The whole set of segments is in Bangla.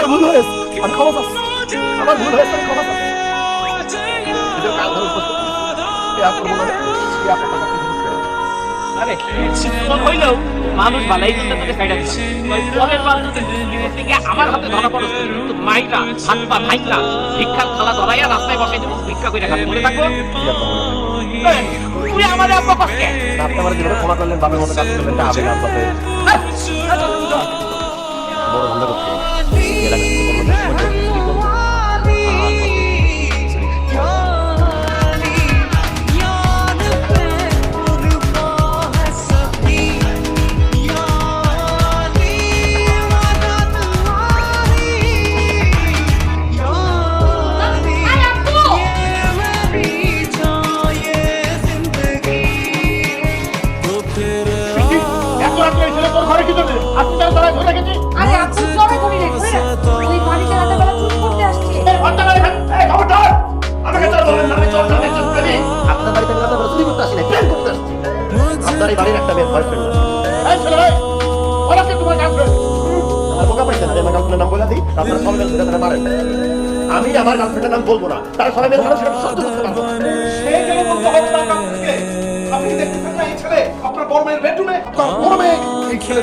আমার ভুল হয়েছে, আমি ক্ষমা চাচ্ছি। আমার ভুল হয়েছে, আমি ক্ষমা চাচ্ছি। এদের কাল ধরে উপস্থিত করবো না, আরে মন হইলেও মানুষ ভালাই করতে তোকে সাইডা দিছে। পরের বার থেকে আমার হাতে ধরা পড়ছে কিন্তু মাইরা হাত পা ভাইরা ভিক্ষার থালা ধরাইয়া রাস্তায় বসাই দেবো, ভিক্ষা করে খাবে, মনে থাকবো। তুই আমাদের আব্বা কষ্টে আপনি আমার জীবনে ক্ষমা করলেন, বাবার মতো কাজ করলেন, এটা আবেগ আপনাদের বড় ধান্দা করতে বাড়ির একটা মেয়ের বয়ফ্রেন্ড নাম বলে দিই, আপনারা সবাই মিলে মারেন। আমি আমার গার্লফ্রেন্ডের নাম বলবো না, তারা সবাই মিলে মানুষ সহ্য করতে পারবো না। আপনি দেখতেছেন না এই ছেলে আপনার বড় মেয়ের বেডরুমে, আপনার বড় মেয়ে এই ছেলে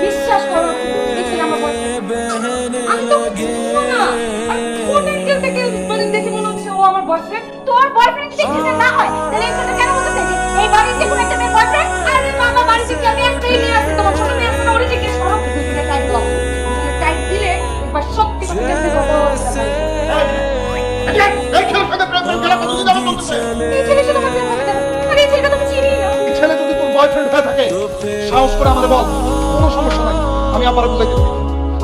বিশ্বাস করো, এই ছেলে আমার বয়ফ্রেন্ড। আমি তো চিনি না, আমি কোন অ্যাঙ্গেল থেকে মানে দেখে মনে হচ্ছে ও আমার বয়ফ্রেন্ড। তোর বয়ফ্রেন্ড দেখতে না হয় তাহলে এই কথা কেন বলতে চাইছিস? এই বাড়ির যে কোনো একটা মেয়ের বয়ফ্রেন্ড, আরে মামা বাড়ি থেকে আমি একটাই নিয়ে আসি, তোমার ছোট মেয়ে আছে ওরে জিজ্ঞেস করো, তুমি টাইপ দাও, টাইপ দিলে একবার সব কিছু দেখতে পাবো। এই ছেলের সাথে প্রেম খেলা কতদিন যাবত চলতেছে? এই ছেলের সাথে আমার প্রেম হবে কেন? আরে এই ছেলেটা তুমি চিনি না। এই ছেলে যদি তোর বয়ফ্রেন্ড হয়ে থাকে সাহস করে আমাদের বল, কোনো সমস্যা নাই, আমি আবার বুঝাইতে পারি।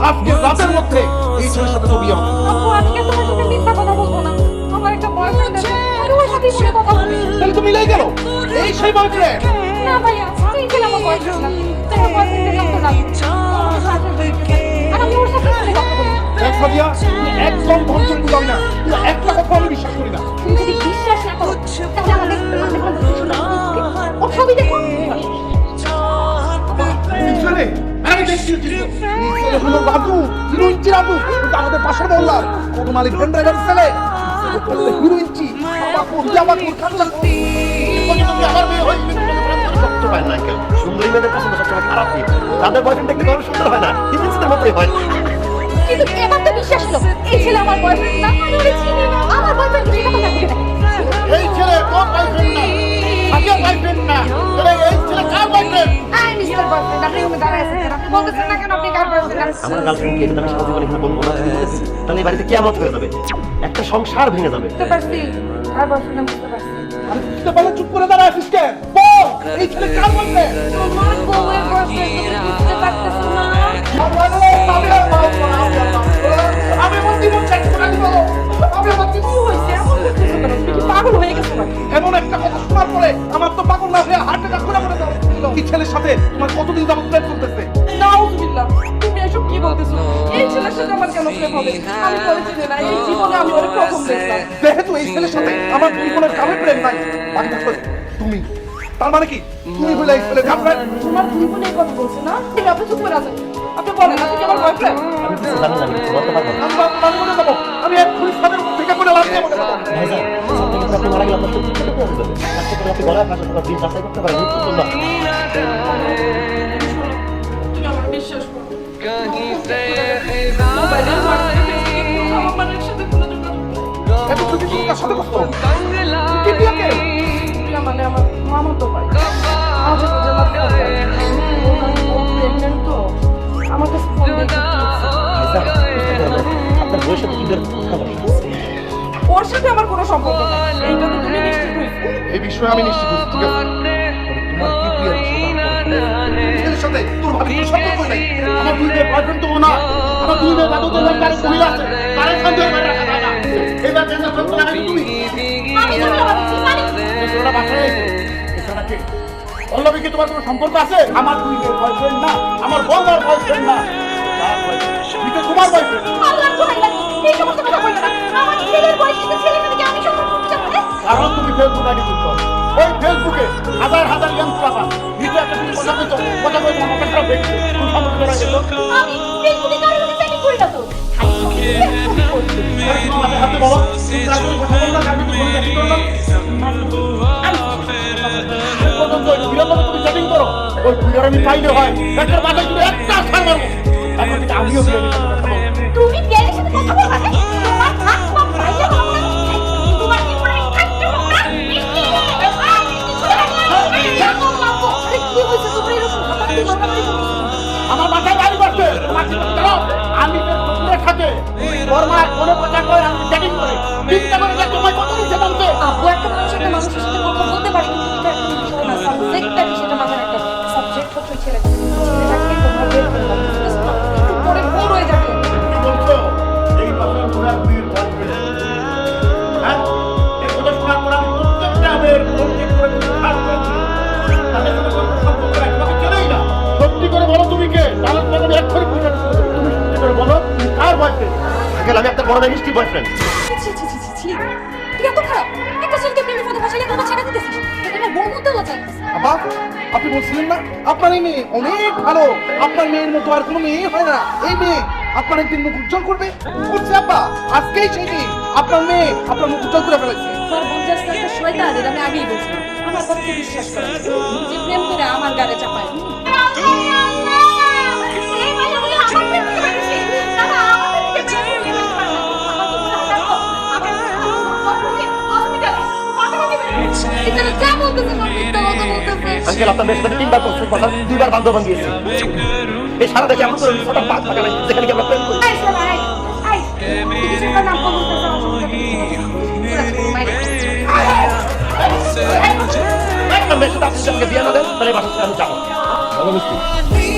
আজকে রাতের মধ্যে এই ছেলের সাথে তো বিয়ে হবে। আপু আজকে তোমার সাথে মিথ্যা কথা বলবো না, আমার একটা বয়ফ্রেন্ড আছে, আমি ওর সাথেই ফোনে কথা বলি। তাহলে তো মিলাই গেল, এই সেই বয়ফ্রেন্ড। না ভাইয়া, এই ছেলে আমার বয়ফ্রেন্ড না, তোমার বয়ফ্রেন্ড দেখলাম তো না, আর আমি ওর সাথে ফোনে কথা বলি। দেখ সাদিয়া, তুই একদম ধৈর্য বুঝাবি না, তুই একটা কথা আমি বিশ্বাস করি না। তুমি যদি বিশ্বাস না করো তাহলে আমাদের ওর ছবি দেখো। এই ছেলে, আমি দেখছি এই ছেলে হলো রাজু, হিরোইনচি রাজু, কিন্তু আমাদের পাশের মহল্লার কোন মালিক ভেন্ডারের ছেলে, হিরোইনচি বাবা কোন জামা কোন খাচ্ছা তুমি আমার মেয়ে হই সত্য হয় না কেউ। সুন্দরী মেয়েদের পছন্দ সবসময় খারাপ নেই, তাদের বয়ফ্রেন্ড দেখতে কোনো সুন্দর হয় না, হিরোইনচিদের মতোই হয়। কিন্তু এবার তো বিশ্বাস হলো এই ছেলে আমার বয়ফ্রেন্ড না, আমি ওরে চিনি না, আমার বয়ফ্রেন্ড কি কথা বলতে থাকে। এই ছেলে তোর বয়ফ্রেন্ড না, আগে বয়ফ্রেন্ড না, তাহলে এই ছেলে কার বয়ফ্রেন্ড? আই মিস্টার বয়ফ্রেন্ড, আপনি ওকে দাঁড়ায় আছেন কেন? আপনি বলতেছেন না কেন আপনি কার বয়ফ্রেন্ড? আমার গার্লফ্রেন্ডকে এটা আমি সাথে করে বলবো না, তাহলে এই বাড়িতে কিয়ামত হয়ে যাবে, একটা সংসার ভেঙে যাবে। বুঝতে পারছি কার বয়ফ্রেন্ড, আমি বুঝতে পারছি। আরে বুঝতে পারলে চুপ করে দাঁড়া আছিস কেন? বল এই ছেলে কার বয়ফ্রেন্ড? তোমার বউয়ের বয়ফ্রেন্ড, তুমি বুঝতে পারতেছো না? আমি আমার জীবন শেষ করে দিব, আমি আমার জীবন হয়েছে এমন করতেছো কেন? তুমি কি পাগল হয়ে গেছো নাকি? এমন একটা কথা শোনার পরে আমার তো পাগল না হয়ে হার্ট অ্যাটাক করে মরে যাবে। এই ছেলের সাথে তোমার কতদিন যাবত প্রেম চলতেছে? নাউজুবিল্লাহ, তুমি এসব কি বলতেছো? এই ছেলের সাথে আমার কেন প্রেম হবে? আমি বলেছি না, এই জীবনে আমি ওরে প্রথম দেখলাম। যেহেতু এই ছেলের সাথে আমার জীবনের কারো প্রেম নাই, বাকি থাকো তুমি, তার মানে কি তুমি হলে এই ছেলে গার্লফ্রেন্ড? তোমার দুই বোন এই কথা বলছে না? তুমি আপনি চুপ করে আছেন, আপনি বলেন আপনি কি আমার বয়ফ্রেন্ড? আমি কিছু জানি না, আমি বলতে পারবো না। আমি মনে যাবো, আমি এক পুলিশ ফাঁদের থেকে করে লাফিয়ে মনে যাবো। ভাইজান, আপনি মারা গেলে আপনার সত্যি ছোট করে দেবে, আজকে করে আপনি গলায় ফাঁসের কথা দিন যাচাই করতে পারেন, মৃত্যু না। তুমি আমার বিশ্বাস করো, আমার সাথে কোনো যোগাযোগ নেই। এত কিছু কি কার সাথে করতো? কি বিয়াকে? মানে আমার মামা তো ভাই আমাকে তো জানাতে হবে, ও প্রেগনেন্ট তো আমার কাছে ফোন দিয়ে আপনার বয়সে তো ঈদের কথা বলে ওর সাথে আমার কোনো সম্পর্ক নেই, এইটা তো তুমি নিশ্চিত হইছো? এই বিষয়ে আমি নিশ্চিত হচ্ছি, ঠিক আছে? তোমার কি প্রিয় এর সাথে তোর ভাবি কোনো সম্পর্ক নাই। আমার দুই মেয়ে বয়ফ্রেন্ড তো না, আমার দুই মেয়ে দাদু তোর কারে মহিলা আছে, কারে সন্দেহ করে রাখা যায় না। এবার যেন সত্য না তুমি আমি জানি না বাচ্চা মানে তোরা বাসায় এসে এছাড়া কে পল্লবী কি তোমার কোনো সম্পর্ক আছে? আমার দুই মেয়ে বয়ফ্রেন্ড না, আমার বউমার বয়ফ্রেন্ড না, তোমার বয়ফ্রেন্ড। আল্লাহর দোহাই লাগে এই সমস্ত কথা বলবে না, আমার ছেলের বয়সী ছেলের সাথে আমি সম্পর্ক করতে পারি? কারণ তুমি ফেসবুক আইডি যুক্ত, ওই ফেসবুকে হাজার হাজার ইয়াং পাবা ভিডিও একটা তুমি কথা কইতো, কথা কইতো আমার কাছে দেখছি তুমি সম্পর্ক করা গেল। আমি ফেসবুকে কারোর সাথে চ্যাটিং করি না তো, খালি তোমার হাতে বলো তারপরে কথা বললাম আমি তো ফোনে চ্যাটিং করলাম পর্যন্ত ওই ভিডিওর মতো তুমি চ্যাটিং করো ওই ভিডিওর আমি পাইলে হয় একটা মাথা জুড়ে একটা ছাড় মারবো তারপর থেকে আমিও বিয়ে নিতে তুমি বিয়ের সাথে কথা বলবা না তোমার হাত পা ভাইয়া হবে না তোমার কি প্রাইস থাকতে হবে না মিষ্টি কি হইছে তুমি এরকম হাত দিয়ে মারামারি করছো আমার মাথায় বাড়ি করছে তোমার কি করতে দাও আমি তো পুরো থাকে ওর মা কোনো কথা কই আমি চ্যাটিং করে চিন্তা করে যে তোমায় কত দিতে বলতে আব্বু একটা মানুষের সাথে কথা বলতে পারে কিন্তু এটা একটা বিষয় না সাবজেক্টটা কি সেটা মাথায় একটা সাবজেক্ট হচ্ছে ছেলেটাকে তোমার বের করে দাও বুঝতেছো না একটু পরে ভোর হয়ে যাবে কি বলছো এই বাসার পুরা বীর বলবে হ্যাঁ এই কথা শোনার পর আমি প্রত্যেকটা আমার মনকে করে খারাপ করছি তাদের সাথে কোনো সম্পর্ক একবারে চলেই না সত্যি করে বলো তুমি কে তাহলে তোমাকে আমি এক্ষুনি বুঝাতে তুমি সত্যি করে বলো তুমি কার বয়ফ্রেন্ড আগে আমি আপনার বড় ভাই মিষ্টি বয়ফ্রেন্ড ছি ছি ছি ছি ছি তুই এত খারাপ একটা ছেলেকে প্রেমের মধ্যে ফাঁসালে তোমার ছেড়ে দিতেছিস এটা আমার বউ মধ্যে লজ্জা লাগতেছে আপা আপনি বলছিলেন না আপনার এই মেয়ে অনেক ভালো আপনার মেয়ের মতো আর কোনো মেয়ে হয় না এই মেয়ে আপনার একদিন মুখ উজ্জ্বল করবে করছে আপা আজকেই সেই দিন আপনার মেয়ে আপনার মুখ উজ্জ্বল করে ফেলেছে তোর বঞ্জাস একটা শয়তান এটা আমি আগেই বলছিলাম আমার কথাকে বিশ্বাস করে নিজে প্রেম করে আমার গাড়ে চাপায় আজকে আপনার মেয়ের সাথে 3 বার করছে কথা 2 বার বান্ধব দিয়েছি এই সারা দেশে এমন করে ছোট পাঁচ টাকা নাই যেখানে কি আমরা প্রেম করি একটা মেয়ের সাথে আপনি যদি আমাকে বিয়ে না দেন তাহলে বাসা থেকে আমি যাবো ভালো মিষ্টি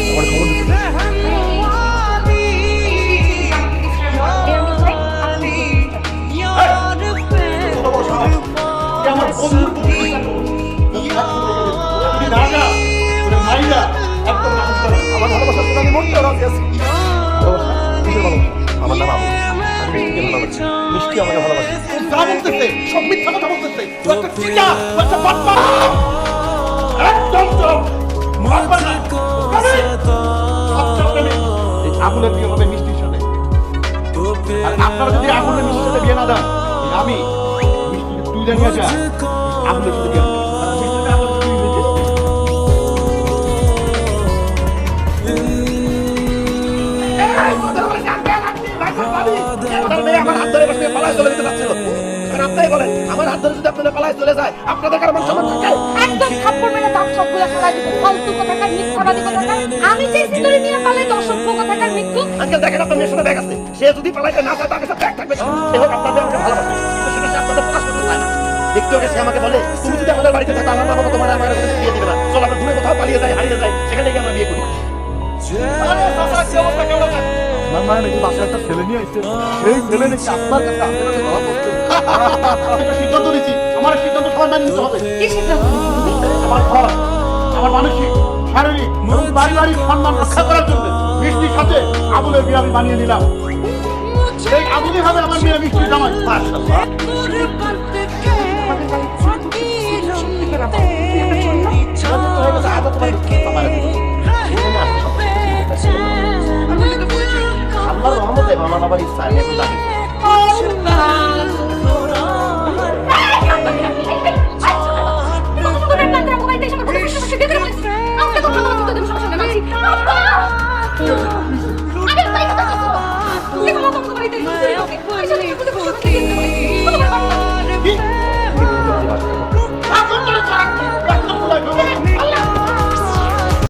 আমার খবর দিতে আমার বন্ধুর আমার ভালোবাসার জন্য আমি মরতে রাজি আছি আমার নাম আবু আমি মিষ্টিকে ভালোবাসি মিষ্টি আমাকে ভালোবাসে যা বলতেছে সব মিথ্যা কথা বলতেছে তুই একটা চিটা একটা বাটপা একদম চুপ বাটপা না আগুনের বিয়ে হবে মিষ্টির সাথে আর আপনারা যদি আগুনের মিষ্টির সাথে বিয়ে না দেন আমি মিষ্টিকে তুই জানিয়ে যা আগুনের সাথে বিয়ে হবে আমার হাত ধরে বসে পালায় চলে যেতে চাচ্ছিল আর আপনারাই বলেন আমার হাত ধরে যদি আপনাদের পালায় চলে যায় আপনাদের কারো মান সম্মান থাকে একদম থাপ্পড় মেরে দাম সবগুলো ফেলাই দিব ফালতু কথাকার মিথ্যাবাদী কথাকার আমি যে সিঁদুরে নিয়ে পালাই তো অসভ্য কথাকার মৃত্যু আজকাল দেখেন আপনার মেয়ের সাথে ব্যাগ আছে সে যদি পালাইতে না চায় তার কাছে ব্যাগ থাকবে সে হোক আপনাদের আমাকে ভালোবাসে কিন্তু সেটা সে আপনাদের প্রকাশ করতে চায় না একটু আগে সে আমাকে বলে তুমি যদি আমাদের বাড়িতে থাকো আমার বাবা তোমার আমার কাছে বিয়ে দিবে না চল আমরা দূরে কোথাও পালিয়ে যাই হারিয়ে যাই সেখানে গিয়ে আমরা বিয়ে করি আমার মানে নাকি বাসায় একটা ছেলে নিয়ে আসছে সেই ছেলে নাকি আপনার কাছে আসতে ধরা পড়ছে সিদ্ধান্ত নিচ্ছি আমার সিদ্ধান্ত সবার মেনে নিতে হবে কি সিদ্ধান্ত নিলি তুমি? আমার ঘর আমার মানসিক শারীরিক এবং পারিবারিক সম্মান রক্ষা করার জন্য মিষ্টির সাথে আবুলের বিয়ে আমি বানিয়ে নিলাম সেই আবুলই হবে আমার মেয়ে মিষ্টির জামাই